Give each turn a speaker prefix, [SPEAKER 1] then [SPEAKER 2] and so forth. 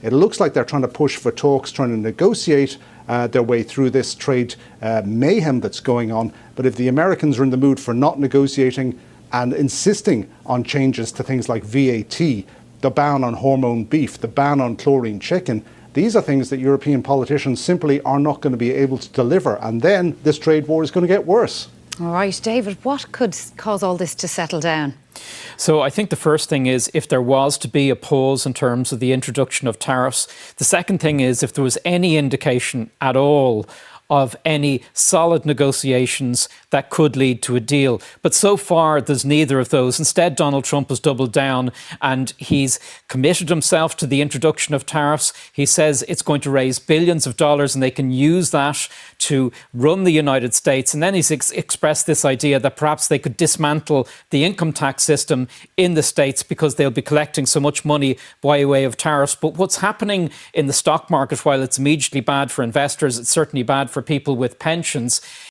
[SPEAKER 1] It looks like they're trying to push for talks, trying to negotiate their way through this trade mayhem that's going on. But if the Americans are in the mood for not negotiating and insisting on changes to things like VAT, the ban on hormone beef, the ban on chlorine chicken, these are things that European politicians simply are not going to be able to deliver. And then this trade war is going to get worse.
[SPEAKER 2] All right, David, what could cause all this to settle down?
[SPEAKER 3] So I think the first thing is if there was to be a pause in terms of the introduction of tariffs. The second thing is if there was any indication at all of any solid negotiations that could lead to a deal. But so far, there's neither of those. Instead, Donald Trump has doubled down and he's committed himself to the introduction of tariffs. He says it's going to raise billions of dollars and they can use that to run the United States. And then he's expressed this idea that perhaps they could dismantle the income tax system in the States because they'll be collecting so much money by way of tariffs. But what's happening in the stock market, while it's immediately bad for investors, it's certainly bad for people with pensions,